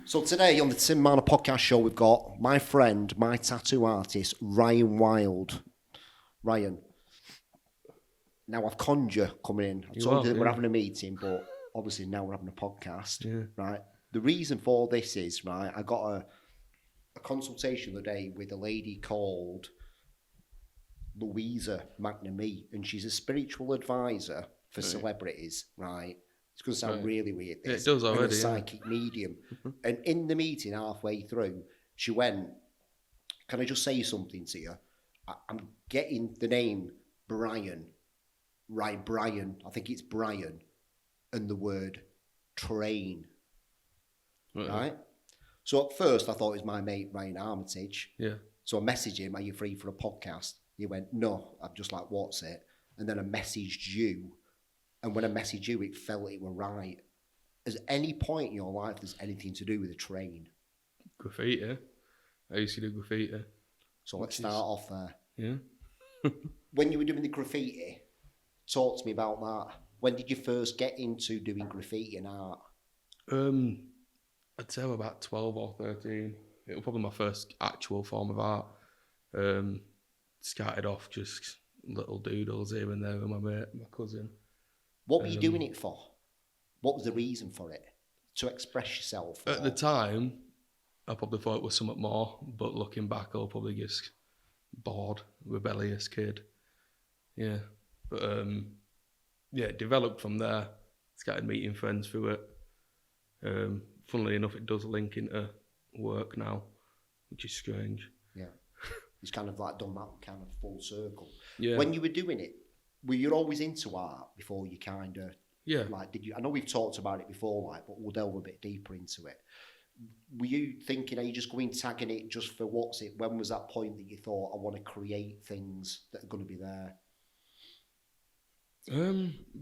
So today on the Tim Marner podcast show, we've got my friend, my tattoo artist, Ryan Wild. Ryan, now I've conned you coming in. I told you that we're having a meeting, but obviously now we're having a podcast, right? The reason for this is, right, I got a consultation the other day with a lady called Louisa McNamee, and she's a spiritual advisor for celebrities, right? It's going to sound really weird. Yeah, it does already. And a psychic medium. And in the meeting, halfway through, she went, "Can I just say something to you? I'm getting the name Brian, right? Brian. I think it's Brian, and the word train, right?" So at first, I thought it was my mate Ryan Armitage. Yeah. So I messaged him, "Are you free for a podcast?" He went, "No." I'm just like, "What's it?" And then I messaged you. And when I messaged you, it felt it were right. At any point in your life, there's anything to do with a train? Graffiti. I used to do graffiti. So let's start off there. Yeah. When you were doing the graffiti, talk to me about that. When did you first get into doing graffiti and art? I'd say about 12 or 13. It was probably my first actual form of art. Started off just little doodles here and there with my mate, my cousin. What were you doing it for? What was the reason for it? To express yourself? At the time, I probably thought it was something more, but looking back, I was probably just bored, rebellious kid. Yeah. But it developed from there. Started meeting friends through it. Funnily enough, it does link into work now, which is strange. Yeah. It's kind of like done that kind of full circle. Yeah. When you were doing it, were you always into art before you kind of, did you, I know we've talked about it before, but we'll delve a bit deeper into it. Were you thinking, are you just going tagging it just for what's it? When was that point that you thought, I want to create things that are going to be there?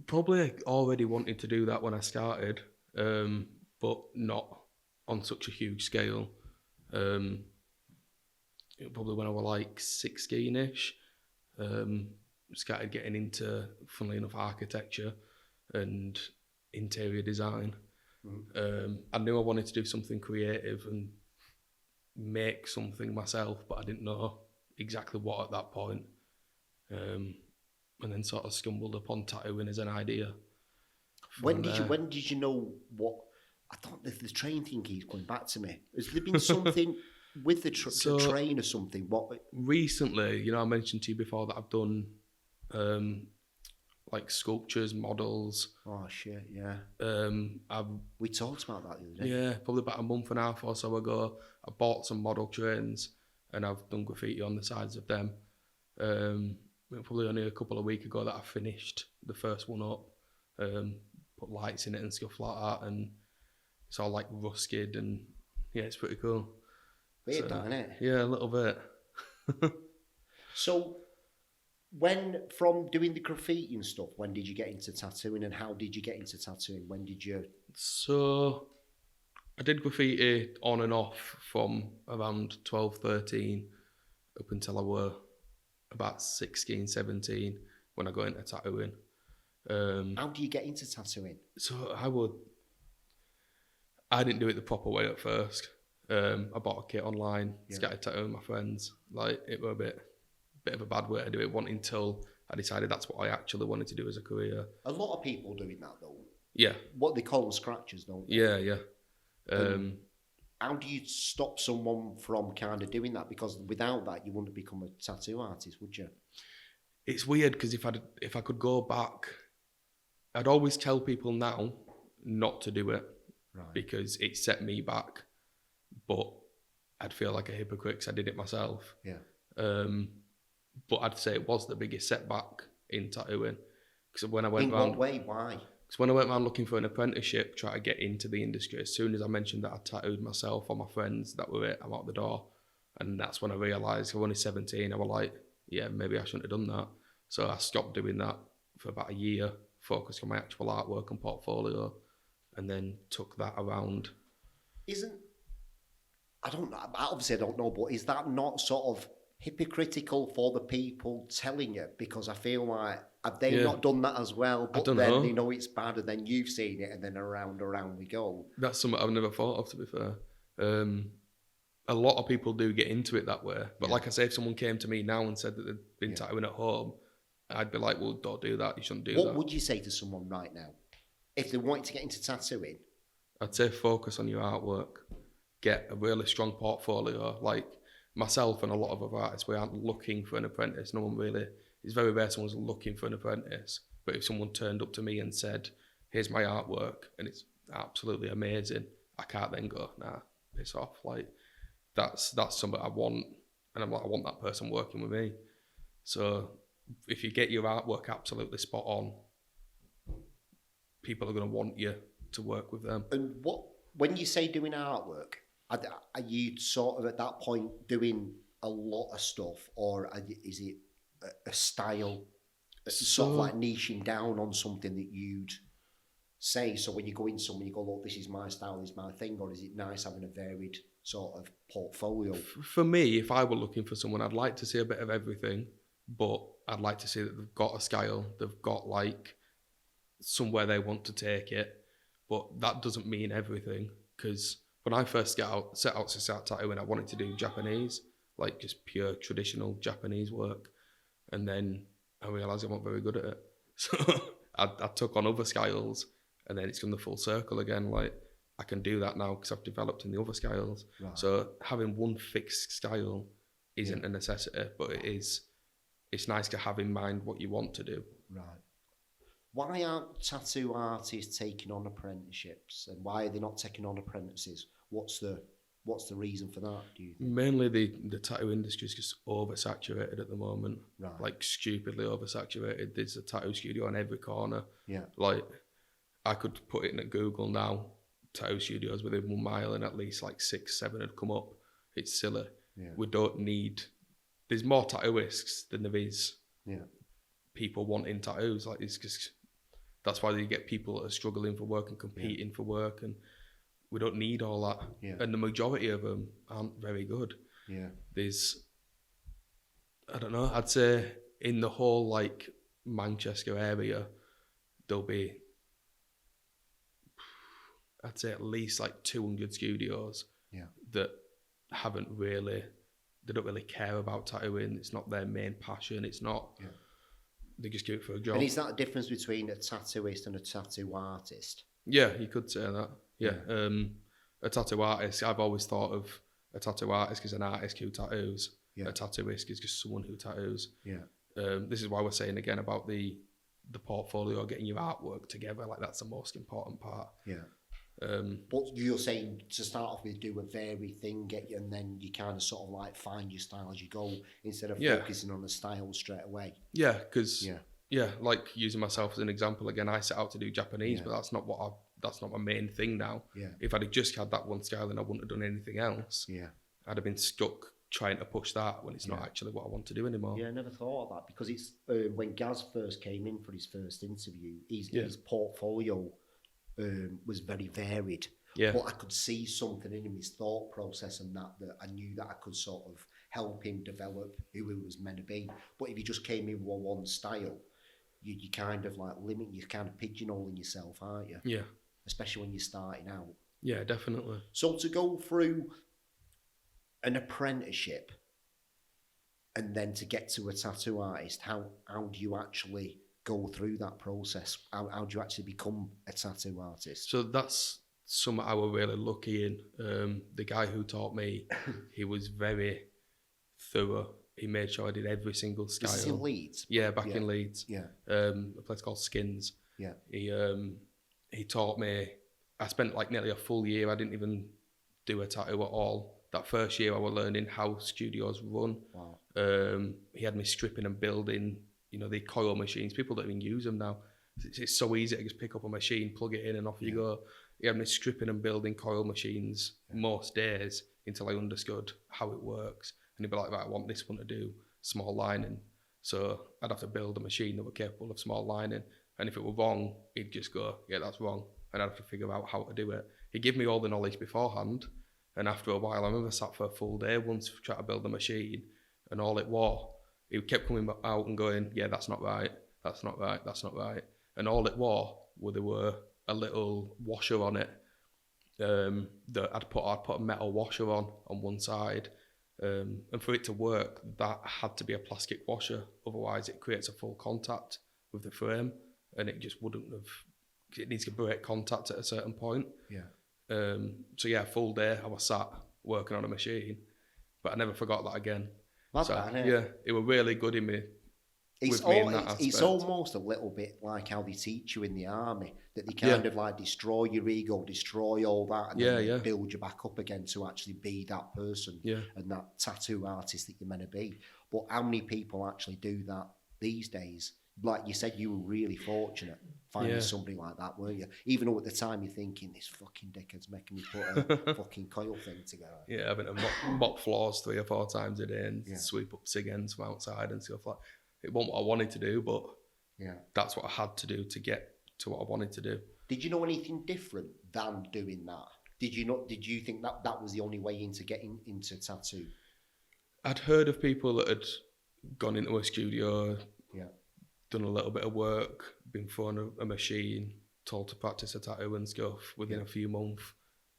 Probably already wanted to do that when I started, but not on such a huge scale. Probably when I was like 16-ish, started getting into, funnily enough, architecture and interior design. I knew I wanted to do something creative and make something myself, but I didn't know exactly what at that point. And then sort of stumbled upon tattooing as an idea. When did you know what? I thought the train thing keeps coming back to me. Has there been something with the train or something? What recently? I mentioned to you before that I've done like sculptures, models. Oh shit, yeah. We talked about that the other day. Yeah, probably about a month and a half or so ago. I bought some model trains and I've done graffiti on the sides of them. Probably only a couple of weeks ago that I finished the first one up. Put lights in it and stuff like that, and it's all like rusted, and yeah, it's pretty cool. Weird, isn't it? Yeah, a little bit. So, from doing the graffiti and stuff, when did you get into tattooing, and how did you get into tattooing? When did you? So, I did graffiti on and off from around 12, 13 up until I were about 16, 17 when I got into tattooing. How do you get into tattooing? So I didn't do it the proper way at first. I bought a kit online, started tattooing my friends. Like, it was a bit of a bad way to do it, until I decided that's what I actually wanted to do as a career. A lot of people doing that though. Yeah. What they call them scratches, don't they? Yeah. How do you stop someone from kind of doing that? Because without that, you wouldn't become a tattoo artist, would you? It's weird because if I could go back, I'd always tell people now not to do it, right, because it set me back. But I'd feel like a hypocrite because I did it myself. Yeah. But I'd say it was the biggest setback in tattooing. Because when I went in what way? Why? Because when I went around looking for an apprenticeship, trying to get into the industry, as soon as I mentioned that I tattooed myself or my friends, that were it, I'm out the door. And that's when I realised I was only 17. I was like, yeah, maybe I shouldn't have done that. So I stopped doing that for about a year, focused on my actual artwork and portfolio, and then took that around. I don't know, but is that not sort of hypocritical for the people telling you? Because I feel like Have they Yeah. not done that as well? But don't then know. they know it's bad, and then you've seen it, and then around we go. That's something I've never thought of, to be fair. A lot of people do get into it that way. But like I say, if someone came to me now and said that they'd been tattooing at home, I'd be like, well, don't do that. You shouldn't do that. What would you say to someone right now if they wanted to get into tattooing? I'd say focus on your artwork. Get a really strong portfolio. Like myself and a lot of other artists, we aren't looking for an apprentice. No one really. It's very rare someone's looking for an apprentice. But if someone turned up to me and said, here's my artwork, and it's absolutely amazing, I can't then go, nah, piss off. Like, that's something I want, and I'm like, I want that person working with me. So if you get your artwork absolutely spot on, people are going to want you to work with them. And when you say doing artwork, are you sort of at that point doing a lot of stuff, or is it a style, sort of like niching down on something that you'd say? So when you go in somewhere, you go, look, this is my style, this is my thing, or is it nice having a varied sort of portfolio? For me, if I were looking for someone, I'd like to see a bit of everything, but I'd like to see that they've got a style, they've got like somewhere they want to take it, but that doesn't mean everything, because when I first set out to start tattooing, I wanted to do Japanese, like just pure traditional Japanese work, and then I realised I wasn't very good at it, so I took on other styles, and then it's come the full circle again. Like, I can do that now because I've developed in the other styles. Right. So having one fixed style isn't a necessity, but it's nice to have in mind what you want to do. Right. Why aren't tattoo artists taking on apprenticeships, and why are they not taking on apprentices? What's the reason for that, do you think? Mainly the tattoo industry is just oversaturated at the moment. Right. Like stupidly oversaturated. There's a tattoo studio on every corner. Yeah. Like, I could put it in at Google now, tattoo studios within 1 mile, and at least like 6, 7 would come up. It's silly. Yeah. We don't need... There's more tattooists than there is people wanting tattoos. Like, it's just... That's why you get people that are struggling for work and competing for work, and we don't need all that. Yeah. And the majority of them aren't very good. Yeah. There's... I don't know, I'd say in the whole like Manchester area, there'll be... I'd say at least like 200 studios that haven't really, they don't really care about tattooing. It's not their main passion. It's not, they just do it for a job. And is that a difference between a tattooist and a tattoo artist? Yeah, you could say that. Yeah. A tattoo artist, I've always thought of a tattoo artist as an artist who tattoos. Yeah. A tattooist is just someone who tattoos. Yeah. This is why we're saying again about the portfolio, getting your artwork together. Like, that's the most important part. Yeah. But you're saying to start off with, do a varied thing, and then you kind of sort of like find your style as you go, instead of focusing on the style straight away. Yeah, because like using myself as an example again, I set out to do Japanese, but that's not my main thing now. Yeah. If I'd have just had that one style, then I wouldn't have done anything else. Yeah. I'd have been stuck trying to push that when it's not actually what I want to do anymore. Yeah, I never thought of that, because it's when Gaz first came in for his first interview, his portfolio was very varied. Yeah. But I could see something in him, his thought process and that I knew that I could sort of help him develop who he was meant to be. But if you just came in with one style, you kind of like you're kind of pigeonholing yourself, aren't you? Yeah. Especially when you're starting out. Yeah, definitely. So to go through an apprenticeship and then to get to a tattoo artist, how do you actually go through that process? How do you actually become a tattoo artist? So that's something I was really lucky in. The guy who taught me, he was very thorough. He made sure I did every single style. This is in Leeds? Yeah, back in Leeds. Yeah. A place called Skins. Yeah. He taught me. I spent like nearly a full year. I didn't even do a tattoo at all. That first year I was learning how studios run. Wow. He had me stripping and building, the coil machines. People don't even use them now. It's so easy to just pick up a machine, plug it in, and off you go. He had me stripping and building coil machines most days until I understood how it works. And he'd be like, right, I want this one to do small lining. So I'd have to build a machine that were capable of small lining. And if it were wrong, he'd just go, yeah, that's wrong. And I'd have to figure out how to do it. He'd give me all the knowledge beforehand. And after a while, I remember sat for a full day once trying to build a machine. And all it was, he kept coming out and going, yeah, that's not right. that's not right, that's not right. And all it was, there were a little washer on it, that I'd put a metal washer on one side, and for it to work, that had to be a plastic washer, otherwise it creates a full contact with the frame, and it just wouldn't have, it needs to break contact at a certain point. So yeah, full day I was sat working on a machine, but I never forgot that again. That's so, bad, yeah, it was really good in me. It's almost a little bit like how they teach you in the army, that they kind of like destroy your ego, destroy all that, and then build you back up again to actually be that person and that tattoo artist that you're meant to be. But how many people actually do that these days? Like you said, you were really fortunate finding somebody like that, weren't you? Even though at the time you're thinking, this fucking dickhead's making me put a fucking coil thing together. Yeah, having to mop floors 3 or 4 times a day and sweep up cig ends from outside and stuff like that. It wasn't what I wanted to do, but that's what I had to do to get to what I wanted to do. Did you know anything different than doing that? Did you think that was the only way into getting into tattoo? I'd heard of people that had gone into a studio, done a little bit of work, been thrown a machine, told to practice a tattoo and stuff within a few months.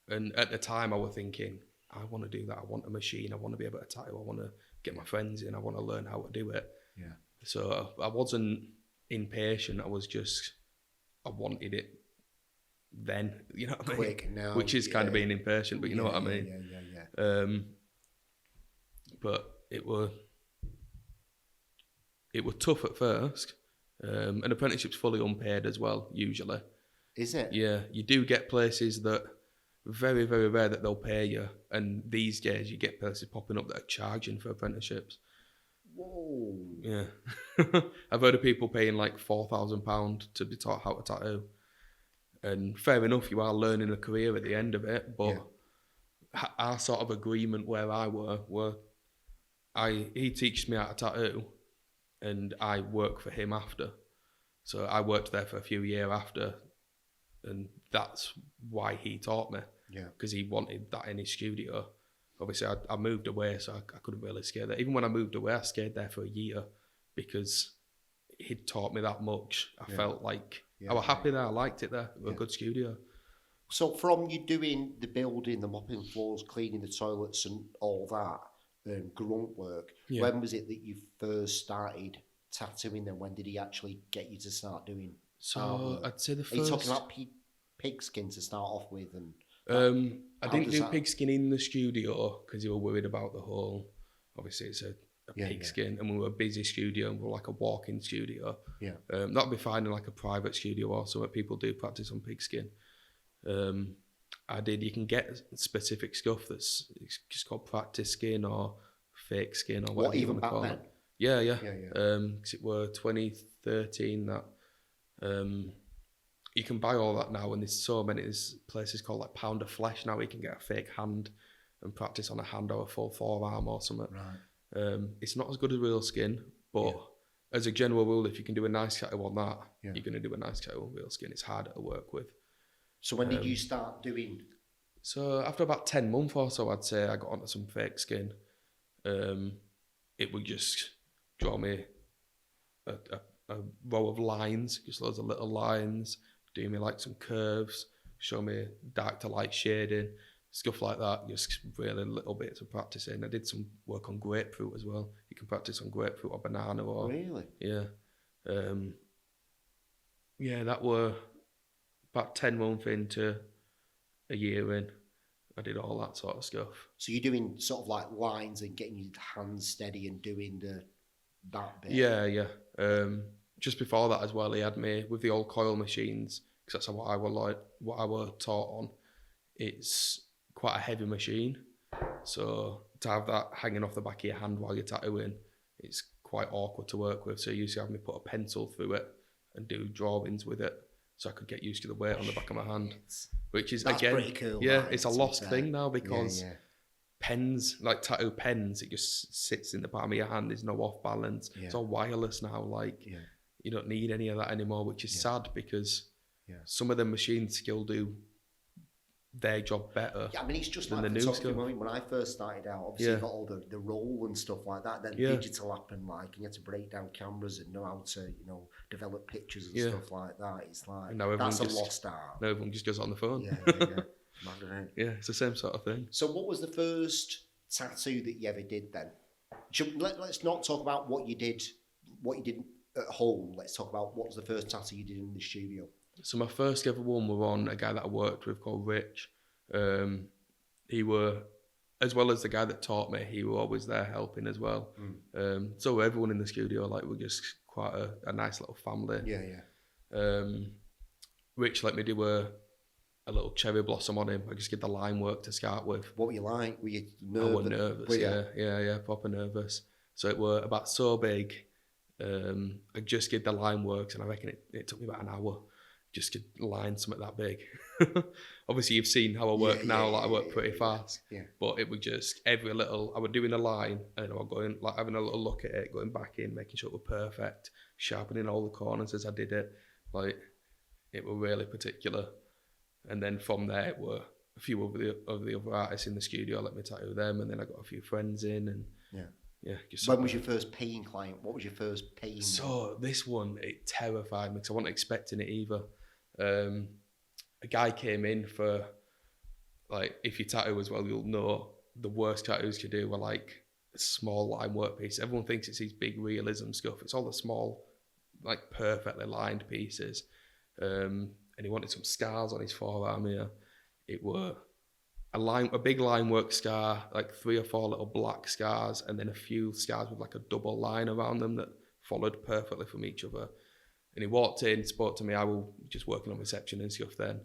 And at the time I was thinking, I want to do that. I want a machine. I want to be able to tattoo. I want to get my friends in. I want to learn how to do it. Yeah. So I wasn't impatient. I wanted it then, you know what I mean? Quick now. Which is kind of being impatient, but you know what I mean? Yeah. But it were tough at first. An apprenticeship's fully unpaid as well, usually. Is it? Yeah. You do get places that very, very rare that they'll pay you. And these days you get places popping up that are charging for apprenticeships. Whoa. Yeah. I've heard of people paying like £4,000 to be taught how to tattoo. And fair enough, you are learning a career at the end of it, but our sort of agreement where I were he teaches me how to tattoo and I work for him after. So I worked there for a few years after, and that's why he taught me. Yeah. Because he wanted that in his studio. Obviously, I moved away, so I couldn't really stay there. Even when I moved away, I stayed there for a year because he'd taught me that much. I felt like I was happy there. I liked it there. It was a good studio. So from you doing the building, the mopping floors, cleaning the toilets and all that, grunt work, when was it that you first started tattooing then? When did he actually get you to start doing artwork? I'd say the first... Are you talking about pigskin to start off with? And I didn't do pigskin in the studio because you were worried about the whole... Obviously, it's a pigskin, and we were a busy studio, and we were like a walk-in studio. Yeah. That'd be fine in like a private studio also, where people do practice on pigskin. You can get specific stuff it's just called practice skin or fake skin or whatever you want to call it. Yeah. Because it were 2013 that you can buy all that now, and there's places called like Pound of Flesh now where you can get a fake hand and practice on a hand or a full forearm or something. Right. It's not as good as real skin, but as a general rule, if you can do a nice tattoo on that, you're going to do a nice tattoo on real skin. It's harder to work with. So when did you start doing? So after about 10 months or so, I'd say I got onto some fake skin. It would just draw me a row of lines, just loads of little lines, do me like some curves, show me dark to light shading, stuff like that, just really little bits of practicing. I did some work on grapefruit as well. You can practice on grapefruit or banana or... Really? Yeah. That were about 10 months into a year in. I did all that sort of stuff. So you're doing sort of like lines and getting your hands steady and doing that bit? Yeah. Just before that as well, he had me with the old coil machines, because that's what I were taught on. It's quite a heavy machine, so to have that hanging off the back of your hand while you're tattooing, it's quite awkward to work with. So he used to have me put a pencil through it and do drawings with it, so I could get used to the weight on the back of my hand. Which is, that's again, pretty cool. Yeah, it's a lost thing now because pens, like tattoo pens, it just sits in the palm of your hand. There's no off balance. Yeah. It's all wireless now. You don't need any of that anymore, which is sad because some of the machines still do their job better. Yeah, I mean, it's just than like the new photography. stuff. When I first started out, obviously you got all the roll and stuff like that. Then digital happened, like, and you had to break down cameras and know how to, you know, develop pictures and stuff like that. It's like, that's a lost art. No, everyone just goes on the phone. Yeah. Mad, yeah, it's the same sort of thing. So what was the first tattoo that you ever did then? Let's not talk about what you did at home. Let's talk about what was the first tattoo you did in the studio. So my first ever one were on a guy that I worked with called Rich. He were, as well as the guy that taught me, he were always there helping as well. So everyone in the studio, like, we're just quite a nice little family. Yeah. Rich let me do a little cherry blossom on him. I just did the line work to start with. What were you like? Were you nervous? I was nervous, yeah, proper nervous. So it were about so big. I just did the line works, and I reckon it took me about an hour just to line something that big. Obviously, you've seen how I work now. Like, I work pretty fast. Yeah. But it was just every little. I was doing a line, and I was going, like, having a little look at it, going back in, making sure it was perfect, sharpening all the corners as I did it. Like, it was really particular. And then from there, it were a few of the other artists in the studio let me tattoo them, and then I got a few friends in, and yeah. When was your first paying client? What was your first paying? So this one, it terrified me because I wasn't expecting it either. A guy came in for, like, if you tattoo as well, you'll know the worst tattoos you do are like a small line work piece. Everyone thinks it's these big realism stuff. It's all the small, like, perfectly lined pieces. And he wanted some scars on his forearm here. It were a big line work scar, like 3 or 4 little black scars, and then a few scars with like a double line around them that followed perfectly from each other. And he walked in, spoke to me. I was just working on reception and stuff then.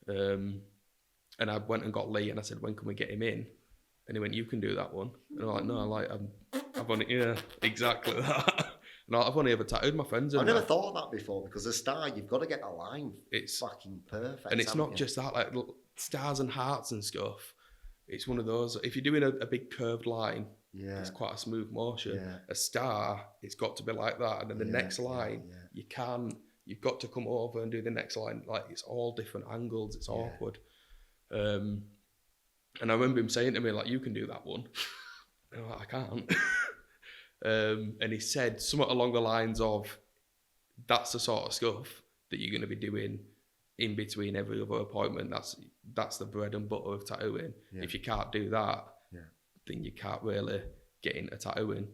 And I went and got Lee, and I said, when can we get him in? And he went, you can do that one. And I'm like, no, I've only, exactly that. No, I've only ever tattooed my friends. I've never thought of that before, because a star, you've got to get a line. It's fucking perfect. And it's not just that, like stars and hearts and stuff. It's one of those, if you're doing a big curved line, it's quite a smooth motion. Yeah. A star, it's got to be like that. And then the next line, you've got to come over and do the next line. Like, it's all different angles. It's awkward. And I remember him saying to me, like, you can do that one. And I'm like, I can't. And he said somewhat along the lines of, that's the sort of stuff that you're going to be doing in between every other appointment. That's the bread and butter of tattooing. Yeah. If you can't do that, then you can't really get into tattooing.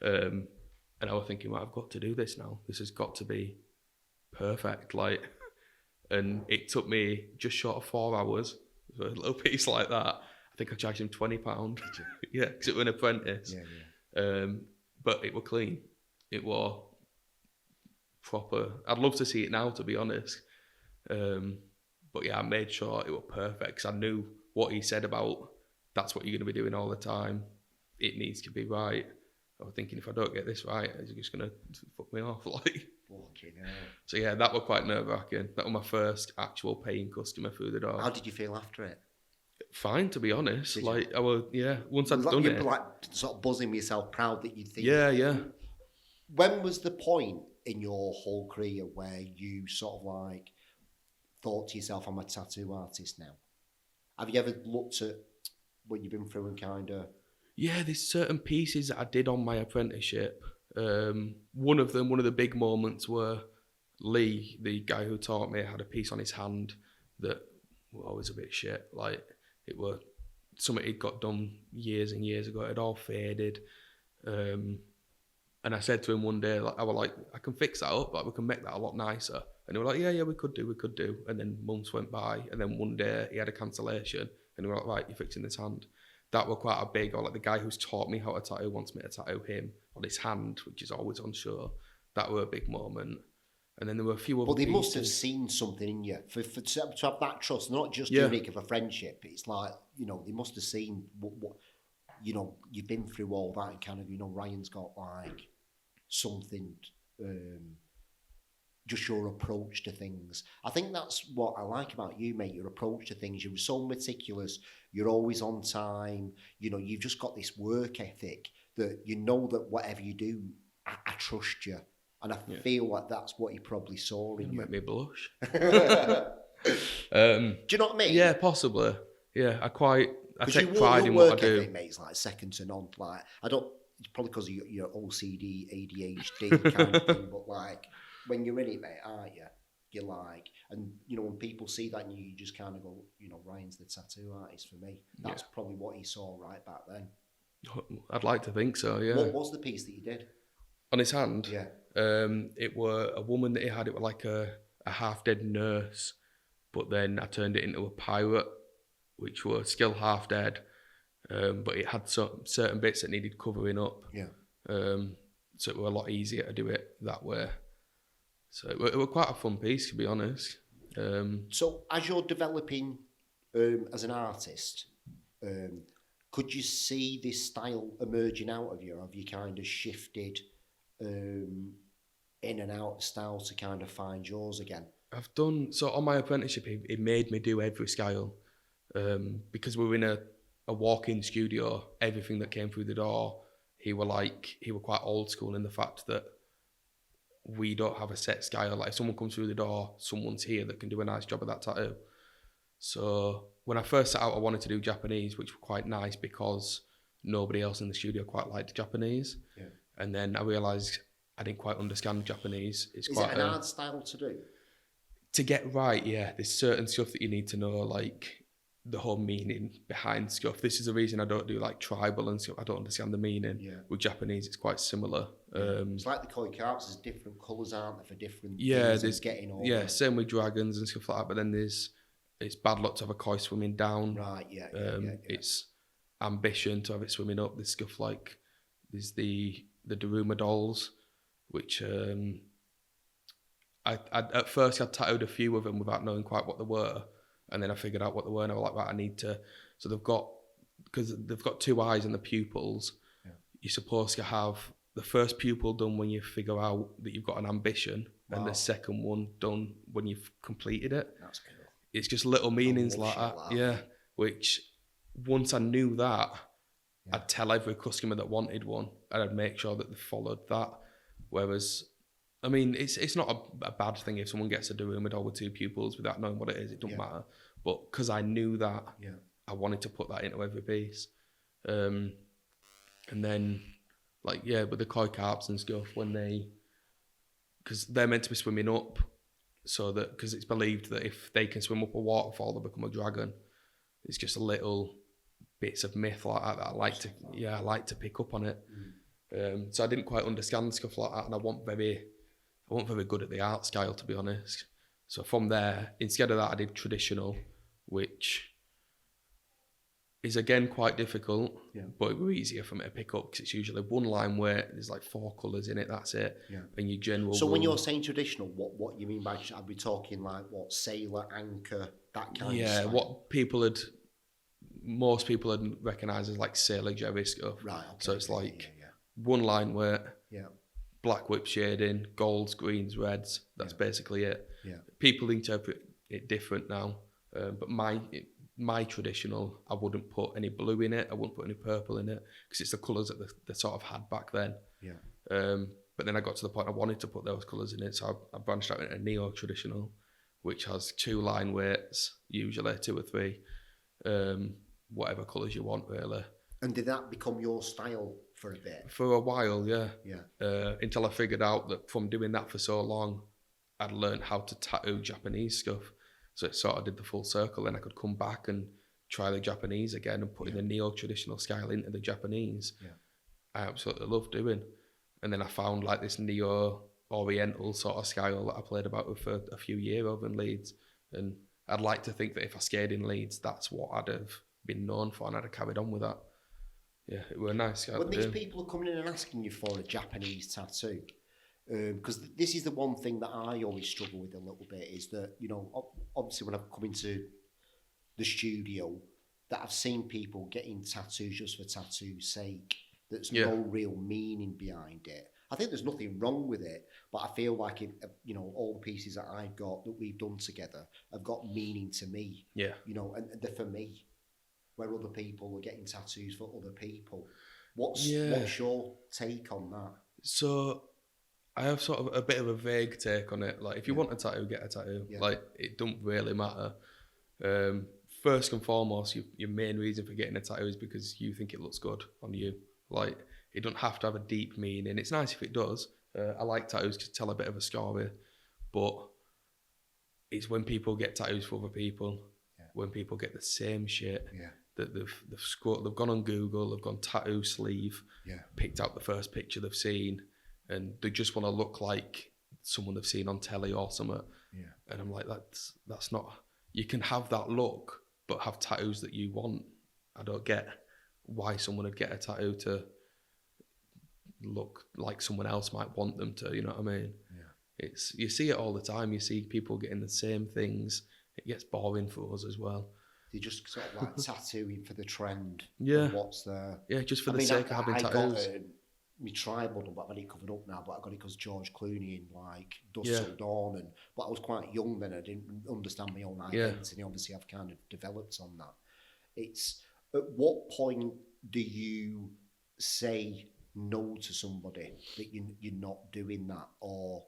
And I was thinking, well, I've got to do this now. This has got to be perfect. Like, and it took me just short of 4 hours for a little piece like that. I think I charged him £20. Yeah, because it was an apprentice. But it was clean. It was proper. I'd love to see it now, to be honest. But yeah, I made sure it was perfect, because I knew what he said about, that's what you're going to be doing all the time. It needs to be right. I was thinking, if I don't get this right, he's just going to fuck me off. Like, fucking hell. So yeah, that was quite nerve-wracking. That was my first actual paying customer through the door. How did you feel after it? Fine, to be honest. Like, I was, once I'd done it. Like, sort of buzzing with yourself, proud that you'd think. Yeah. When was the point in your whole career where you sort of like thought to yourself, I'm a tattoo artist now? Have you ever looked at what you've been through and kind of... Yeah, there's certain pieces that I did on my apprenticeship. One of the big moments were Lee, the guy who taught me, had a piece on his hand that was always a bit shit. Like, it was something he'd got done years and years ago. It had all faded. And I said to him one day, like, I was like, I can fix that up, like, we can make that a lot nicer. And he was like, yeah, we could do. And then months went by, and then one day he had a cancellation, and he was like, right, you're fixing this hand. That was quite a big, or like the guy who's taught me how to tattoo wants me to tattoo him on his hand, which is always on show. That was a big moment. And then there were a few other But they pieces. must have seen something in you to have that trust, not just unique of a friendship. It's like, they must have seen what you've been through all that, and kind of, Ryan's got like something, just your approach to things. I think that's what I like about you, mate, your approach to things. You're so meticulous, you're always on time, you've just got this work ethic that that whatever you do, I trust you. And I feel like that's what he probably saw in you. Make me blush. Do you know what I mean? Yeah, possibly. Yeah, I take Because pride in your what I work do. ethic, mate, is like second to none. Like, I don't, it's probably because of your OCD, ADHD kind of thing, but like, when you're in it, mate, aren't you? You're like, and you know, when people see that in you, you just kind of go, you know, Ryan's the tattoo artist for me. That's probably what he saw right back then. I'd like to think so, yeah. What was the piece that you did? On his hand? Yeah. It were a woman that he had. It was like a half-dead nurse, but then I turned it into a pirate, which was still half-dead, but it had certain bits that needed covering up. Yeah. So it was a lot easier to do it that way. So it was quite a fun piece, to be honest. So as you're developing as an artist, could you see this style emerging out of you? Or have you kind of shifted in and out of style to kind of find yours again? I've done, so on my apprenticeship, it made me do every style. Because we were in a walk-in studio, everything that came through the door, he were quite old school in the fact that we don't have a set style. Like if someone comes through the door, someone's here that can do a nice job of that tattoo. So when I first set out, I wanted to do Japanese, which was quite nice because nobody else in the studio quite liked Japanese. Yeah. And then I realised I didn't quite understand Japanese. Is it an hard style to do? To get right, yeah. There's certain stuff that you need to know, like the whole meaning behind stuff. This is the reason I don't do like tribal and stuff. I don't understand the meaning. Yeah. With Japanese, it's quite similar. It's like the koi carps. There's different colours, aren't there, for different things? There's getting all same with dragons and stuff like that. But then it's bad luck to have a koi swimming down. Right. Yeah. It's ambition to have it swimming up. There's stuff like there's the Daruma dolls, which I at first I tattooed a few of them without knowing quite what they were. And then I figured out what they were, and I was like, right, I need to. So because they've got two eyes in the pupils, you're supposed to have the first pupil done when you figure out that you've got an ambition, and the second one done when you've completed it. That's cool. It's just little meanings like that, which once I knew that, I'd tell every customer that wanted one, and I'd make sure that they followed that. Whereas, I mean, it's not a bad thing if someone gets a Daruma doll with two pupils without knowing what it is. It doesn't matter. But because I knew that, I wanted to put that into every piece. And then, with the koi carps and stuff, because they're meant to be swimming up, so that because it's believed that if they can swim up a waterfall, they'll become a dragon. It's just little bits of myth like that I like to pick up on it. So I didn't quite understand stuff like that, and I wasn't very good at the art style, to be honest. So from there, instead of that, I did traditional, which is again quite difficult, but it was easier for me to pick up because it's usually one line where there's like 4 colours in it, that's it. And your general. So when you're saying traditional, what you mean by, are we talking like what, sailor, anchor, that kind of stuff? Yeah, what most people would recognise as like sailor jerry stuff. Right. Okay, so it's like one line where black whip shading, golds, greens, reds. That's basically it. Yeah. People interpret it different now, but my traditional, I wouldn't put any blue in it. I wouldn't put any purple in it because it's the colours that they sort of had back then. Yeah. But then I got to the point I wanted to put those colours in it, so I branched out into neo traditional, which has 2 line weights, usually 2 or 3, whatever colours you want really. And did that become your style for a bit? For a while, yeah. Until I figured out that from doing that for so long, I'd learned how to tattoo Japanese stuff. So it sort of did the full circle. Then I could come back and try the Japanese again and put in the neo-traditional style into the Japanese. Yeah. I absolutely love doing. And then I found like this neo-oriental sort of style that I played about with for a few years over in Leeds. And I'd like to think that if I stayed in Leeds, that's what I'd have been known for, and I'd have carried on with that. Yeah, it was a nice style. When these people are coming in and asking you for a Japanese tattoo, because this is the one thing that I always struggle with a little bit, is that, you know, obviously when I've come into the studio, that I've seen people getting tattoos just for tattoo's sake. There's no real meaning behind it. I think there's nothing wrong with it, but I feel like you know, all the pieces that I've got that we've done together have got meaning to me. Yeah, you know, and they're for me. Where other people are getting tattoos for other people. What's your take on that? So I have sort of a bit of a vague take on it. Like, if you want a tattoo, get a tattoo. Yeah. Like, it don't really matter. First and foremost, your main reason for getting a tattoo is because you think it looks good on you. Like, it don't have to have a deep meaning. It's nice if it does. I like tattoos to tell a bit of a story, but it's when people get tattoos for other people, when people get the same shit that they've gone on Google, they've gone tattoo sleeve, picked out the first picture they've seen, and they just want to look like someone they've seen on telly or something. Yeah. And I'm like, that's not. You can have that look, but have tattoos that you want. I don't get why someone would get a tattoo to look like someone else might want them to. You know what I mean? Yeah. You see it all the time. You see people getting the same things. It gets boring for us as well. They just sort of like tattooing for the trend. Yeah. What's there? Yeah, just for the sake of having tattoos. My tribal, but I've had it covered up now, but I got it because George Clooney in like Dusk Till Dawn, but I was quite young then, I didn't understand my own identity, and obviously I've kind of developed on that. It's, at what point do you say no to somebody that you're not doing that, or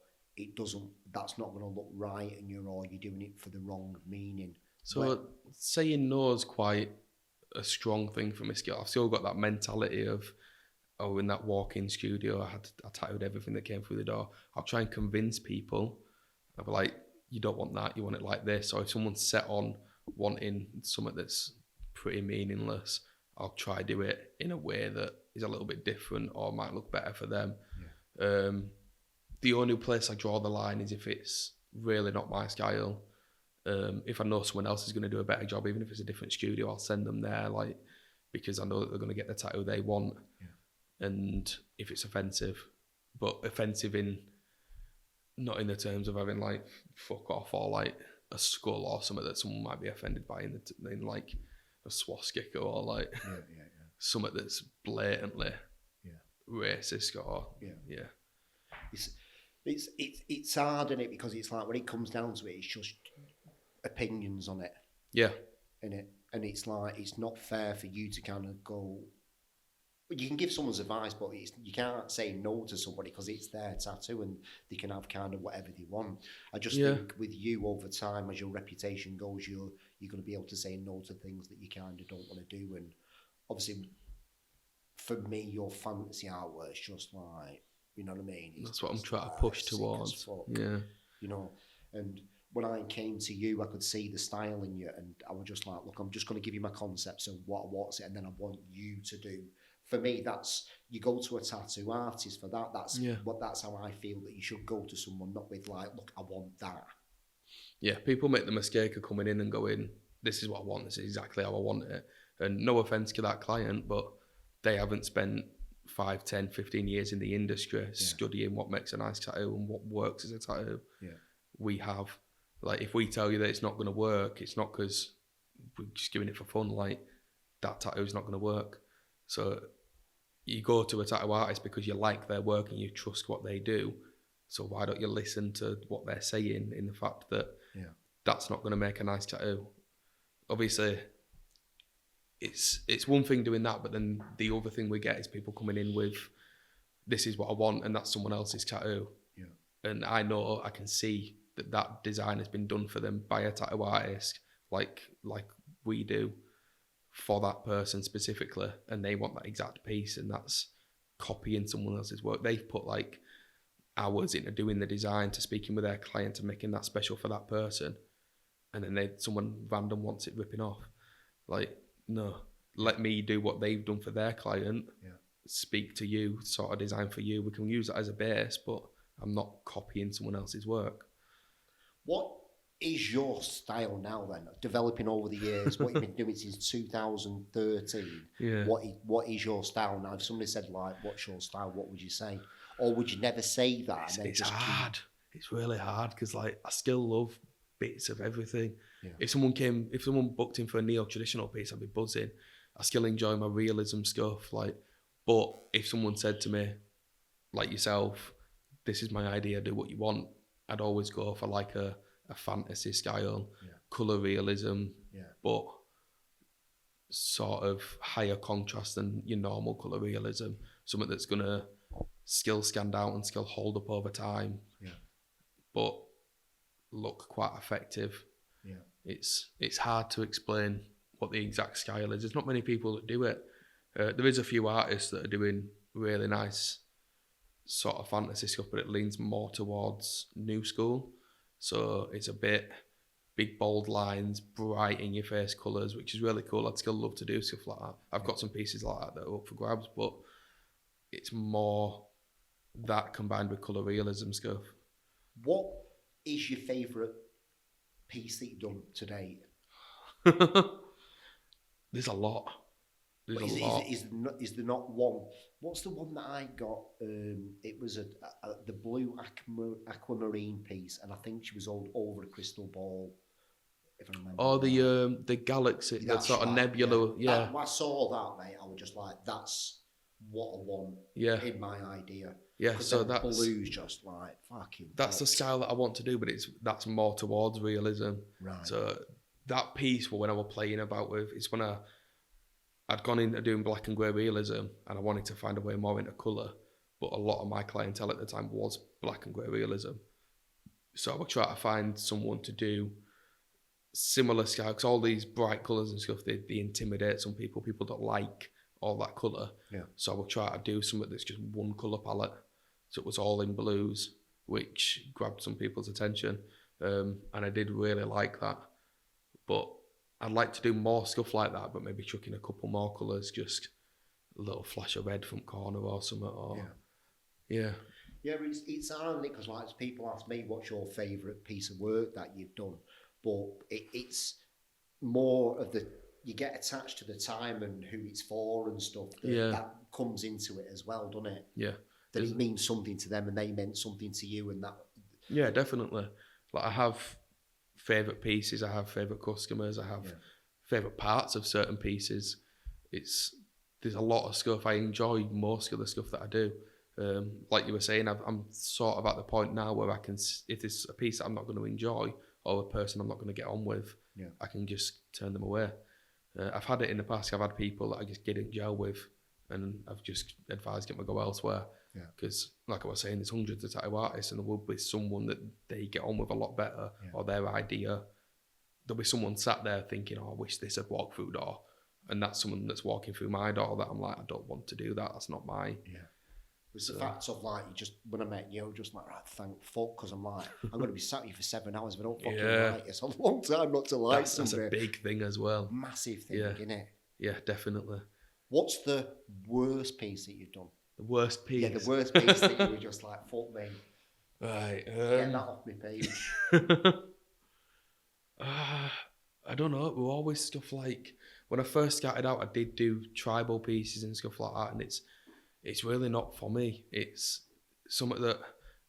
that's not going to look right, and you're doing it for the wrong meaning? So saying no is quite a strong thing for me. I've still got that mentality of, in that walk-in studio, I tattooed everything that came through the door. I'll try and convince people. I'll be like, you don't want that, you want it like this. Or if someone's set on wanting something that's pretty meaningless, I'll try to do it in a way that is a little bit different or might look better for them. Yeah. The only place I draw the line is if it's really not my style. If I know someone else is going to do a better job, even if it's a different studio, I'll send them there, like, because I know that they're going to get the tattoo they want. Yeah. And if it's offensive, but offensive not in the terms of having like fuck off or like a skull or something that someone might be offended by in like a swastika or like something that's blatantly racist or It's hard, isn't it? Because it's like when it comes down to it, it's just opinions on it. Yeah. And it's like, it's not fair for you to kind of go. You can give someone's advice, but you can't say no to somebody because it's their tattoo and they can have kind of whatever they want. I just think with you over time, as your reputation goes, you're going to be able to say no to things that you kind of don't want to do. And obviously, for me, your fantasy artwork is just like, you know what I mean? That's what I'm trying to push towards. Yeah. You know, and when I came to you, I could see the style in you, and I was just like, look, I'm just going to give you my concepts of what's it, and then I want you to do. For me, that's, you go to a tattoo artist for that. That's how I feel that you should go to someone, not with like, look, I want that. Yeah, people make the mistake of coming in and going, this is what I want, this is exactly how I want it. And no offense to that client, but they haven't spent 5, 10, 15 years in the industry studying what makes a nice tattoo and what works as a tattoo. Yeah. We have. Like, if we tell you that it's not going to work, it's not because we're just doing it for fun. Like, that tattoo's not going to work. So you go to a tattoo artist because you like their work and you trust what they do. So why don't you listen to what they're saying in the fact that that's not going to make a nice tattoo? Obviously, it's one thing doing that, but then the other thing we get is people coming in with, this is what I want, and that's someone else's tattoo. Yeah. And I know, I can see that design has been done for them by a tattoo artist, like we do, for that person specifically, and they want that exact piece, and that's copying someone else's work. They've put like hours into doing the design, to speaking with their client, to making that special for that person, and then someone random wants it ripping off. Like, no, let me do what they've done for their client, speak to you, sort of design for you. We can use it as a base, but I'm not copying someone else's work. What is your style now then, developing over the years? What you've been doing since 2013. Yeah. What is your style now? If somebody said like, what's your style, what would you say? Or would you never say that? It's hard. It's really hard because like, I still love bits of everything. Yeah. If someone booked in for a neo-traditional piece, I'd be buzzing. I still enjoy my realism stuff. Like, but if someone said to me, like yourself, this is my idea, do what you want, I'd always go for like a fantasy style, colour realism, but sort of higher contrast than your normal colour realism. Something that's gonna still stand out and still hold up over time, but look quite effective. It's hard to explain what the exact style is. There's not many people that do it. There is a few artists that are doing really nice sort of fantasy stuff, but it leans more towards new school. So it's a bit big, bold lines, bright in your face colours, which is really cool. I'd still love to do stuff like that. I've got some pieces like that are up for grabs, but it's more that combined with colour realism stuff. What is your favourite piece that you've done to date? There's a lot. Is there not one? What's the one that I got? It was the blue aquamarine piece, and I think she was all over a crystal ball. If I remember. Oh, the galaxy, that sort of nebula. Yeah. When I saw that, mate, I was just like, that's what I want. In my idea. Yeah. So that's blue's just like fucking. That's the style that I want to do, but that's more towards realism. Right. So that piece, when I was playing about with, is when I'd gone into doing black and grey realism, and I wanted to find a way more into colour, but a lot of my clientele at the time was black and grey realism. So I would try to find someone to do similar style, because all these bright colours and stuff, they intimidate some people. People don't like all that colour. Yeah. So I would try to do something that's just one colour palette. So it was all in blues, which grabbed some people's attention. And I did really like that. But I'd like to do more stuff like that, but maybe chuck in a couple more colours, just a little flash of red front corner or something. Yeah, it's ironic because like people ask me what's your favourite piece of work that you've done, but it's more of you get attached to the time and who it's for and stuff. That comes into it as well, doesn't it? Yeah. That it means something to them and they meant something to you, and that. Yeah, definitely. Like I have favourite pieces, I have favourite customers, I have favourite parts of certain pieces. There's a lot of stuff. I enjoy most of the stuff that I do. Like you were saying, I'm sort of at the point now where I can, if it's a piece that I'm not going to enjoy or a person I'm not going to get on with, I can just turn them away. I've had it in the past. I've had people that I just get in gel with, and I've just advised them to go elsewhere. Because, like I was saying, there's hundreds of tattoo artists, and there will be someone that they get on with a lot better, or their idea. There'll be someone sat there thinking, "Oh, I wish this had walked through door," and that's someone that's walking through my door that I'm like, I don't want to do that. That's not my. It's the fact of like, you just, when I met you, just like, right, thank fuck, because I'm like, I'm going to be sat here for 7 hours if I don't fucking like it. It's a long time not to like something. That's a big thing as well. Massive thing, isn't it? Yeah, definitely. What's the worst piece that you've done? The worst piece? Yeah, the worst piece that you were just like, fuck me. Right. Get that off my page. I don't know. It was always stuff like, when I first started out, I did do tribal pieces and stuff like that, and it's really not for me. It's something that,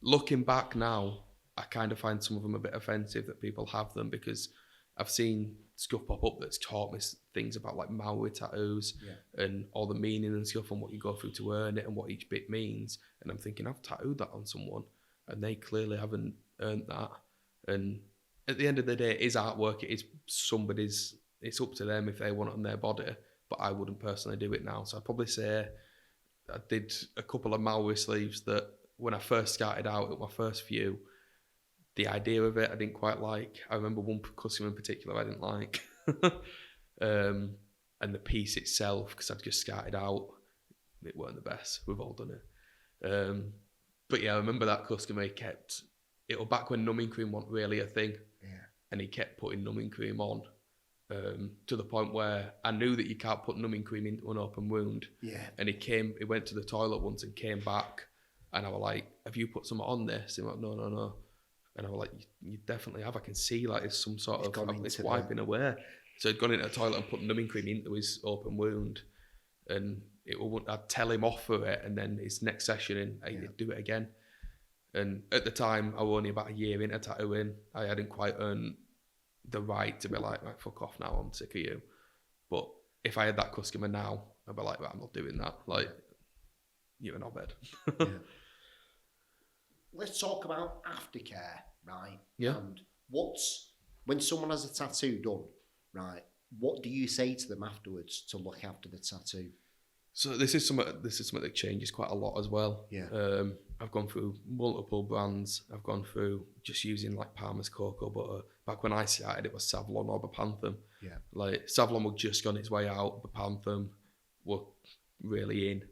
looking back now, I kind of find some of them a bit offensive that people have them, because I've seen stuff pop up that's taught me things about like Maori tattoos and all the meaning and stuff and what you go through to earn it and what each bit means. And I'm thinking, I've tattooed that on someone and they clearly haven't earned that. And at the end of the day, it is artwork. It is somebody's, it's up to them if they want it on their body, but I wouldn't personally do it now. So I'd probably say I did a couple of Maori sleeves that when I first started out, at my first few, the idea of it I didn't quite like. I remember one customer in particular I didn't like. And the piece itself, because I'd just started out, it weren't the best. We've all done it. But yeah, I remember that customer, it was back when numbing cream wasn't really a thing. And he kept putting numbing cream on. To the point where I knew that you can't put numbing cream into an open wound. And he went to the toilet once and came back, and I was like, have you put something on this? And he went, no. And I was like, you definitely have. I can see like it's some sort of, it's wiping away. So he'd gone into the toilet and put numbing cream into his open wound, and I'd tell him off for it, and then his next session he'd do it again. And at the time, I was only about a year into tattooing. I hadn't quite earned the right to be like, right, fuck off now, I'm sick of you. But if I had that customer now, I'd be like, right, I'm not doing that. Like, you're an knobhead. Let's talk about aftercare, right? Yeah. And when someone has a tattoo done, right, what do you say to them afterwards to look after the tattoo? So this is something that changes quite a lot as well. Yeah. I've gone through multiple brands. I've gone through just using like Palmer's cocoa butter. Back when I started, it was Savlon or Bepanthen. Yeah. Like Savlon was just on its way out. Bepanthen were really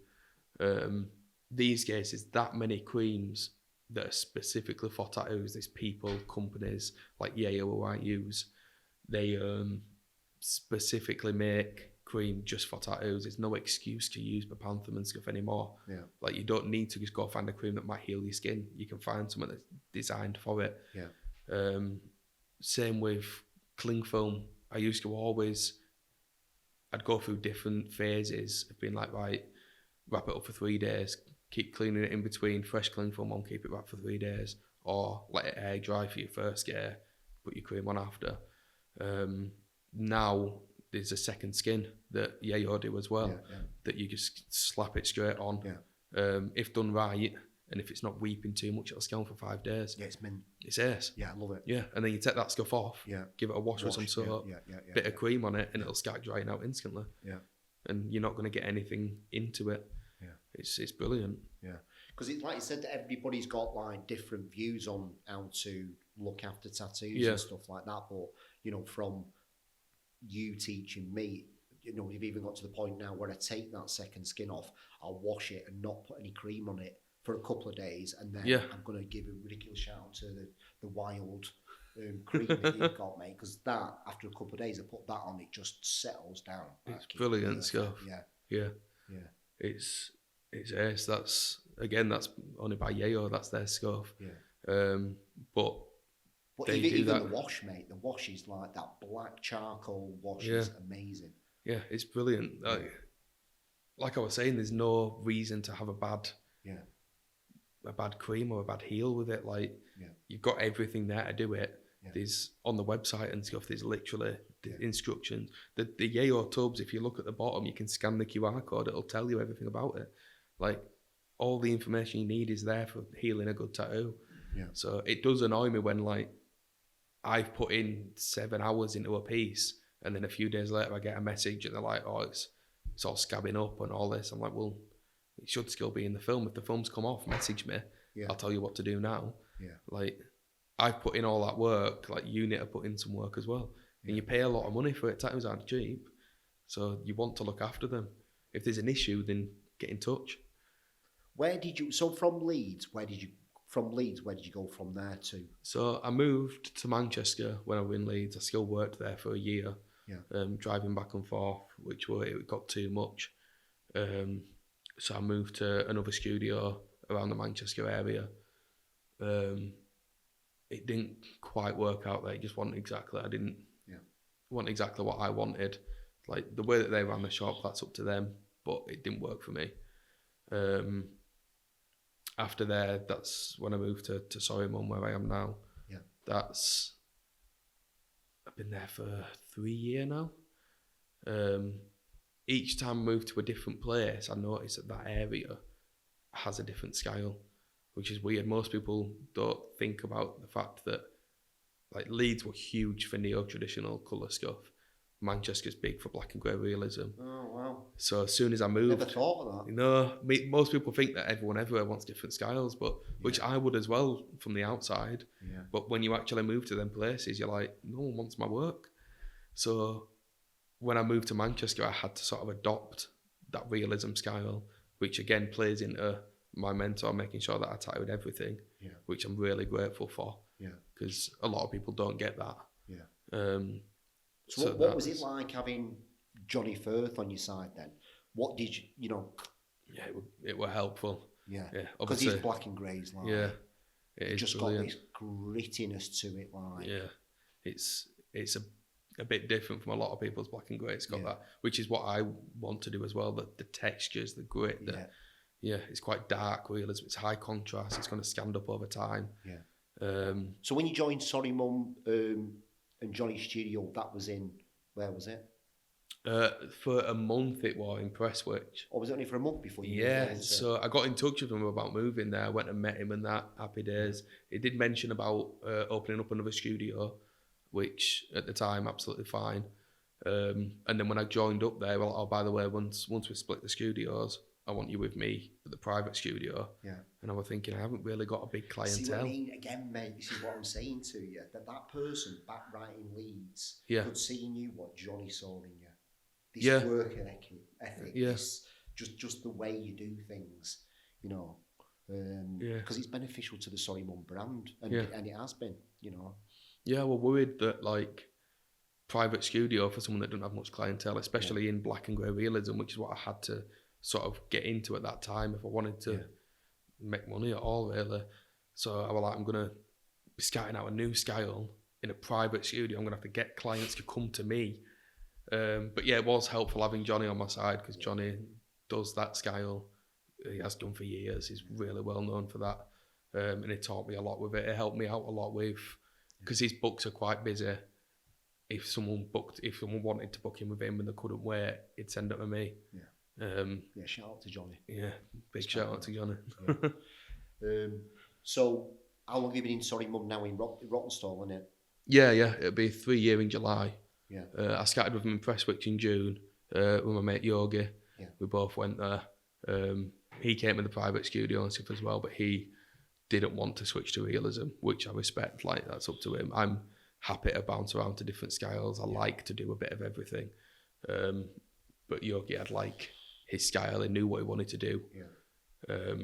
in. These days, there's that many creams that are specifically for tattoos. There's people, companies like Yale, who I use. They specifically make cream just for tattoos. There's no excuse to use Bepanthen and stuff anymore. Yeah. Like you don't need to just go find a cream that might heal your skin. You can find something that's designed for it. Yeah. Same with cling film. I used to always, I'd go through different phases of being like, right, wrap it up for 3 days, keep cleaning it in between, fresh cling film on, keep it wrapped for 3 days, or let it air dry for your first gear, put your cream on after. Now there's a second skin that Yayo do as well, that you just slap it straight on. Yeah. If done right, and if it's not weeping too much, it'll stay on for 5 days. Yeah, it's mint. It's ace. Yeah, I love it. Yeah, and then you take that stuff off, give it a wash with some soap, bit of cream on it, and it'll start drying out instantly. Yeah. And you're not going to get anything into it. Yeah. It's brilliant. Yeah. Because it's like you said, that everybody's got like different views on how to look after tattoos and stuff like that. But, you know, from you teaching me, you know, you've even got to the point now where I take that second skin off, I'll wash it and not put any cream on it for a couple of days, and then I'm going to give a ridiculous shout out to the wild cream that you've got, mate, because that, after a couple of days, I put that on, it just settles down. It's brilliant stuff. Yeah. It's ace. That's only by Yayo, that's their stuff. But even the wash, mate, the wash is like that black charcoal wash is amazing. Yeah, it's brilliant. Like I was saying, there's no reason to have a bad cream or a bad heel with it. Like you've got everything there to do it. There's on the website and stuff, there's literally the instructions. The Yayo tubs, if you look at the bottom, you can scan the QR code, it'll tell you everything about it. Like all the information you need is there for healing a good tattoo. So it does annoy me when like I've put in 7 hours into a piece and then a few days later I get a message and they're like, oh, it's all scabbing up and all this. I'm like, well, it should still be in the film. If the film's come off, message me. I'll tell you what to do now. Like I've put in all that work, like you need to put in some work as well. And you pay a lot of money for it. Tattoos aren't cheap. So you want to look after them. If there's an issue, then get in touch. From Leeds, where did you go from there to? So I moved to Manchester when I was in Leeds. I still worked there for a year, driving back and forth, it got too much. So I moved to another studio around the Manchester area. It didn't quite work out there. It just wasn't exactly. I didn't want exactly what I wanted. Like the way that they ran the shop, that's up to them. But it didn't work for me. After there, that's when I moved to Sorry Mum, where I am now. I've been there for 3 years now. Each time I move to a different place, I notice that area has a different style, which is weird. Most people don't think about the fact that like Leeds were huge for neo-traditional colour stuff. Manchester's big for black and grey realism. Oh, wow. So as soon as I moved... Never thought of that. No, most people think that everyone everywhere wants different styles, but which I would as well from the outside. But when you actually move to them places, you're like, no one wants my work. So when I moved to Manchester, I had to sort of adopt that realism style, which again plays into my mentor making sure that I tattooed everything, which I'm really grateful for. Because a lot of people don't get that. So what was it like having Johnny Firth on your side then? What did you know? Yeah, it were helpful. Because he's black and greys, like. It just brilliant. Got this grittiness to it, like. It's a bit different from a lot of people's black and grey. It's got that, which is what I want to do as well. The textures, the grit, it's quite dark realism. It's high contrast. It's going to stand up over time. So when you joined Sorry Mum and Johnny's studio, that was in, where was it? For a month it was in Prestwich. Or was it only for a month before you moved there? So I got in touch with him about moving there. I went and met him and that, happy days. He did mention about opening up another studio, which at the time, absolutely fine. And then when I joined up there, well, oh, by the way, once we split the studios, I want you with me at the private studio. Yeah. And I was thinking, I haven't really got a big clientele. See what I mean? Again, mate, this is what I'm saying to you, that person back writing leads could see in you what Johnny saw in you. This work ethic, this just the way you do things, you know. Because it's beneficial to the Sorry Mum brand, and it has been, you know. Yeah, we're worried that, like, private studio for someone that doesn't have much clientele, especially in black and grey realism, which is what I had to sort of get into at that time if I wanted to make money at all, really. So I was like, I'm going to be scouting out a new style in a private studio. I'm going to have to get clients to come to me. But yeah, it was helpful having Johnny on my side, because Johnny does that style. He has done for years. He's really well known for that. And he taught me a lot with it. It helped me out a lot with, because his books are quite busy. If someone wanted to book him with him and they couldn't wait, he'd send it to me. Shout out to Johnny. Yeah, big shout out to Johnny. So, how long have you been in Sorry Mum now in Rottenstall, isn't it? Yeah, it'll be 3 years in July. Yeah. I started with him in Prestwich in June with my mate Yogi. Yeah. We both went there. He came to the private studio and stuff as well, but he didn't want to switch to realism, which I respect. Like, that's up to him. I'm happy to bounce around to different styles. I like to do a bit of everything. But Yogi had like his style. He knew what he wanted to do. Yeah.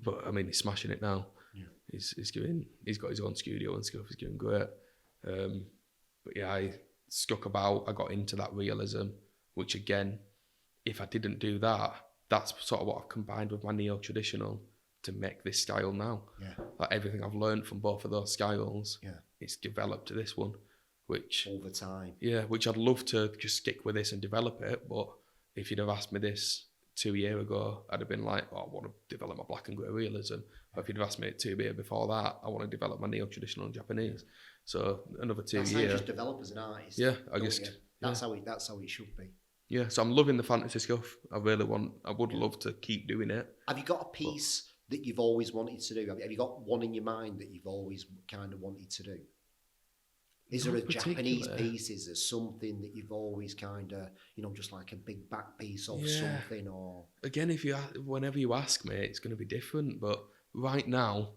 But I mean, he's smashing it now. Yeah. He's got his own studio and stuff. He's doing great. But yeah, I stuck about. I got into that realism, which again, if I didn't do that, that's sort of what I've combined with my neo-traditional to make this style now. Yeah. Like, everything I've learned from both of those styles, it's developed to this one, which over time. Yeah, which I'd love to just stick with this and develop it. But if you'd have asked me this 2 years ago, I'd have been like, I want to develop my black and grey realism. Or if you'd have asked me 2 years before that, I want to develop my neo-traditional and Japanese. So another 2 years. That's how you just develop as an artist. Yeah, That's how it should be. Yeah, so I'm loving the fantasy stuff. I would love to keep doing it. Have you got a piece that you've always wanted to do? Have you got one in your mind that you've always kind of wanted to do? Is there a Japanese piece? Is there something that you've always kind of, just like a big back piece or something? Or again, whenever you ask me, it's going to be different. But right now,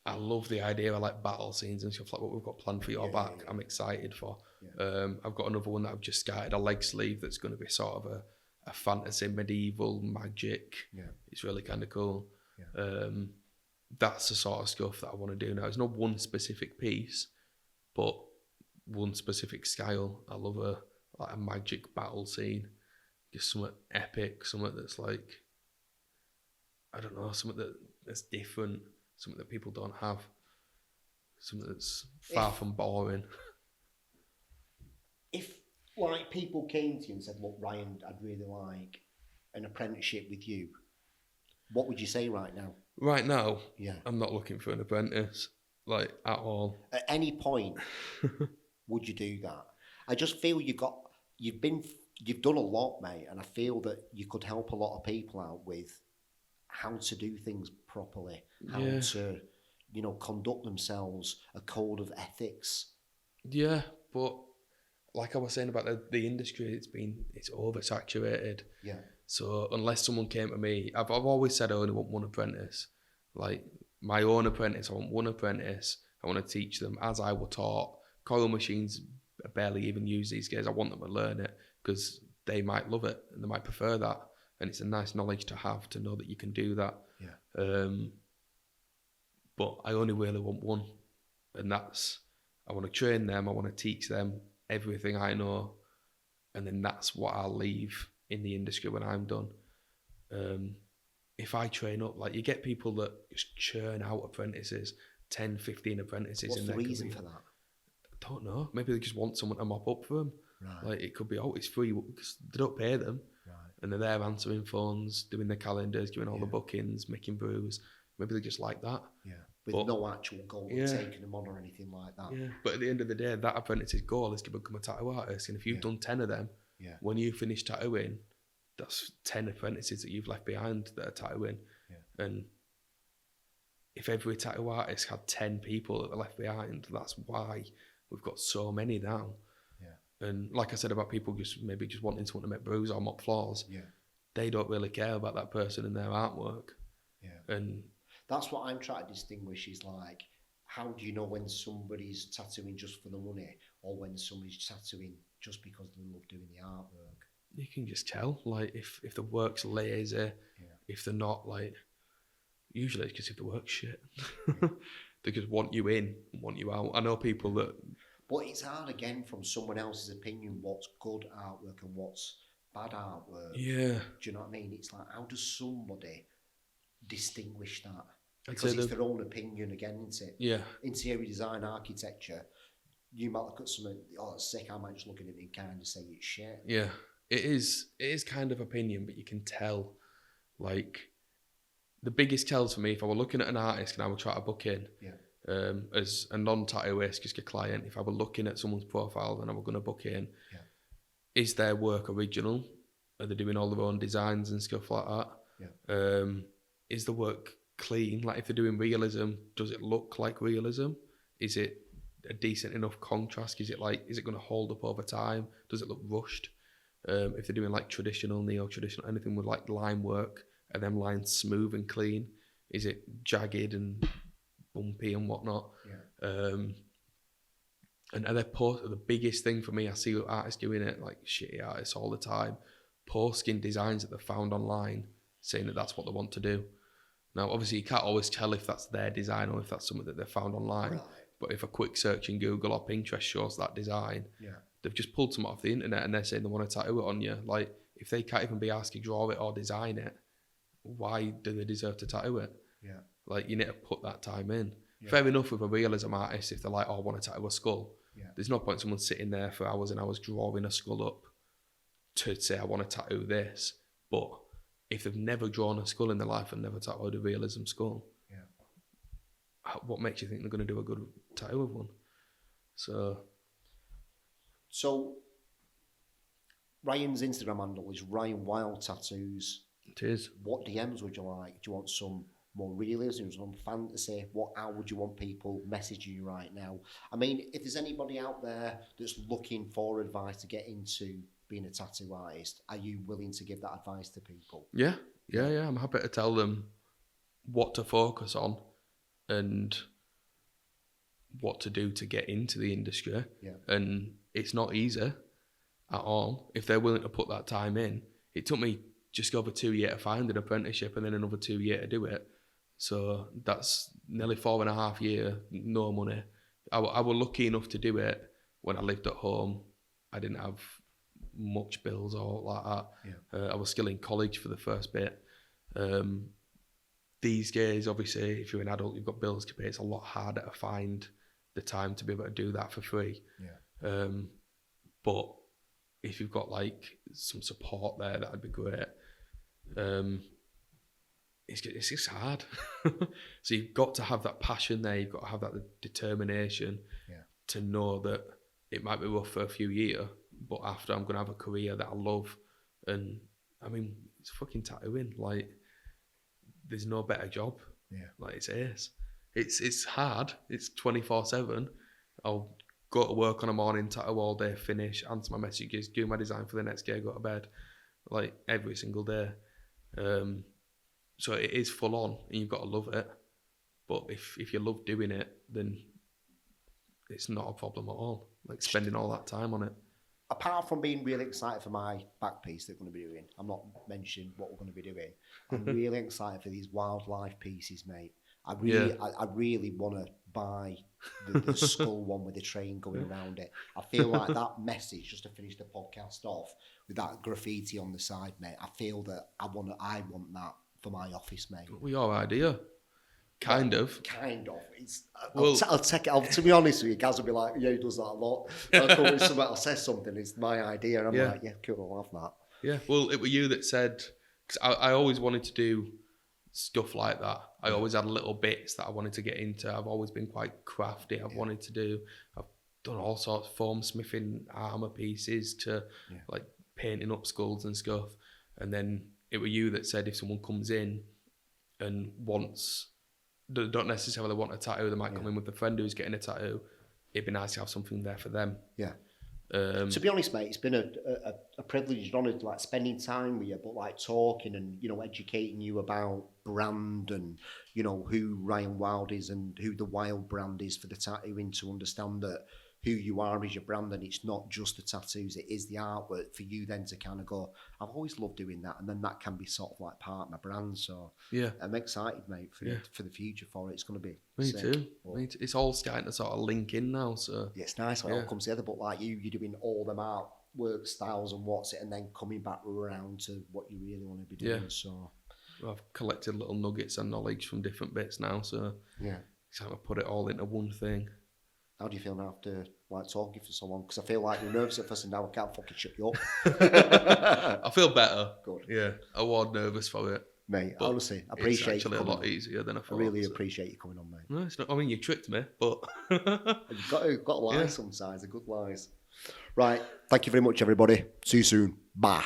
I love the idea of like battle scenes and stuff like what we've got planned for your back. I'm excited for. Yeah. I've got another one that I've just started, a leg sleeve that's going to be sort of a fantasy, medieval, magic. Yeah. It's really kind of cool. Yeah. That's the sort of stuff that I want to do now. It's not one specific piece, but one specific style. I love a magic battle scene. Just something epic, something that's like, I don't know, something that's different, something that people don't have, something that's far from boring. If like people came to you and said, look, Ryan, I'd really like an apprenticeship with you, what would you say right now? Right now, yeah, I'm not looking for an apprentice, like, at all. At any point, would you do that? I just feel you've done a lot, mate, and I feel that you could help a lot of people out with how to do things properly, how to, conduct themselves, a code of ethics. Yeah, but like I was saying about the industry, it's oversaturated. Yeah. So unless someone came to me, I've always said I only want one apprentice. Like my own apprentice, I want one apprentice. I want to teach them as I were taught. Coil machines are barely even used these days. I want them to learn it because they might love it and they might prefer that. And it's a nice knowledge to have, to know that you can do that. Yeah. But I only really want one. And I want to train them. I want to teach them everything I know. And then that's what I'll leave in the industry when I'm done. If I train up, like, you get people that just churn out apprentices, 10, 15 apprentices in their career. What's the reason for that? I don't know. Maybe they just want someone to mop up for them. Right. Like, it could be, it's free, because they don't pay them. Right. And they're there answering phones, doing the calendars, doing all the bookings, making brews. Maybe they just like that. Yeah. With no actual goal of taking them on or anything like that. Yeah. But at the end of the day, that apprentice's goal is to become a tattoo artist. And if you've done 10 of them, when you finish tattooing, that's 10 apprentices that you've left behind that are tattooing. Yeah. And if every tattoo artist had 10 people that were left behind, that's why we've got so many now. Yeah. And like I said about people just wanting someone to make brews or mop floors, they don't really care about that person and their artwork. Yeah. And that's what I'm trying to distinguish is like, how do you know when somebody's tattooing just for the money or when somebody's tattooing just because they love doing the artwork? You can just tell, like, if the work's lazy, if they're not, like, usually it's because if the work's shit. They just want you in and want you out. I know people that... But it's hard, again, from someone else's opinion, what's good artwork and what's bad artwork. Yeah. Do you know what I mean? It's like, how does somebody distinguish that? I'd Because say it's their own opinion again, isn't it? Yeah. Interior design, architecture, you might look at something, oh, it's sick, I might just look at it and kind of say it's shit. Yeah. It is kind of opinion, but you can tell, like, the biggest tells for me, if I were looking at an artist and I would try to book in, as a non-tattooist, just a client, if I were looking at someone's profile and I were going to book in, is their work original? Are they doing all their own designs and stuff like that? Is the work clean? Like, if they're doing realism, does it look like realism? Is it a decent enough contrast? Is it going to hold up over time? Does it look rushed? If they're doing like traditional, neo-traditional, anything with like line work, are them lines smooth and clean? Is it jagged and bumpy and whatnot? And are they the biggest thing for me, I see artists doing it, like shitty artists all the time, posting designs that they found online, saying that that's what they want to do. Now, obviously, you can't always tell if that's their design or if that's something that they found online. Right. But if a quick search in Google or Pinterest shows that design, they've just pulled something off the internet and they're saying they want to tattoo it on you. Like, if they can't even be asked to draw it or design it, why do they deserve to tattoo it? Yeah. Like, you need to put that time in. Yeah. Fair enough with a realism artist, if they're like, oh, I want to tattoo a skull. Yeah. There's no point someone sitting there for hours and hours drawing a skull up to say, I want to tattoo this. But if they've never drawn a skull in their life and never tattooed a realism skull, what makes you think they're going to do a good tattoo of one? So Ryan's Instagram handle is Ryan Wild Tattoos. It is. What DMs would you like? Do you want some more realism, some fantasy? How would you want people messaging you right now? I mean, if there's anybody out there that's looking for advice to get into being a tattoo artist, are you willing to give that advice to people? Yeah. I'm happy to tell them what to focus on and what to do to get into the industry. Yeah. And it's not easy at all. If they're willing to put that time in, it took me just over 2 years to find an apprenticeship and then another 2 years to do it. So that's nearly 4.5 years, no money. I was lucky enough to do it when I lived at home. I didn't have much bills or like that. Yeah. I was still in college for the first bit. These days, obviously, if you're an adult, you've got bills to pay. It's a lot harder to find the time to be able to do that for free. Yeah. But if you've got like some support there, that'd be great. It's just hard. So you've got to have that passion there. You've got to have that determination to know that it might be rough for a few years, but after I'm going to have a career that I love. And I mean, it's fucking tattooing. Like, there's no better job. Yeah. Like, it's ace. It's hard. It's 24/7. I'll go to work on a morning, tattoo all day, finish, answer my messages, do my design for the next day, go to bed. Like, every single day. So it is full on and you've got to love it. But if you love doing it, then it's not a problem at all. Like, spending all that time on it. Apart from being really excited for my back piece that we're going to be doing, I'm not mentioning what we're going to be doing. I'm really excited for these wildlife pieces, mate. I really want to buy the skull one with the train going around it. I feel like that message, just to finish the podcast off, with that graffiti on the side, mate, I feel that I want that for my office, mate. Well, your idea. Kind of. I'll take it. To be honest with you, Gaz will be like, yeah, he does that a lot. I'll come with somebody, I'll say something, it's my idea. And I'm like, yeah, cool, I'll have that. Yeah, well, it was you that said, because I always wanted to do stuff like that. I always had little bits that I wanted to get into. I've always been quite crafty. I've done all sorts of foam smithing armour pieces to like painting up skulls and stuff. And then it was you that said if someone comes in and don't necessarily want a tattoo, they might come in with a friend who's getting a tattoo, it'd be nice to have something there for them. Yeah. To be honest, mate, it's been a privilege and honour, like spending time with you, but like talking and, you know, educating you about brand and, you know, who Ryan Wild is and who the Wild brand is for the tattooing, to understand that who you are is your brand, and it's not just the tattoos, it is the artwork, for you then to kind of go, I've always loved doing that, and then that can be sort of like part of my brand. So yeah, I'm excited, mate, for the future for it. It's going to be me sick. too. It's all starting to sort of link in now, so yeah, it's nice when it all comes together. But like you're doing all them artwork styles and what's it, and then coming back around to what you really want to be doing. So I've collected little nuggets and knowledge from different bits now, so yeah, kind of put it all into one thing. How do you feel now after like talking for so long? Because I feel like you're nervous at first, and now I can't fucking shut you up. I feel better. Good. Yeah, I was nervous for it, mate. but Honestly, I appreciate it's actually you a lot easier than I I thought. really appreciate you coming on, mate. No, it's not. I mean, you tricked me, but You've got to lie sometimes. They're good lies. Right. Thank you very much, everybody. See you soon. Bye.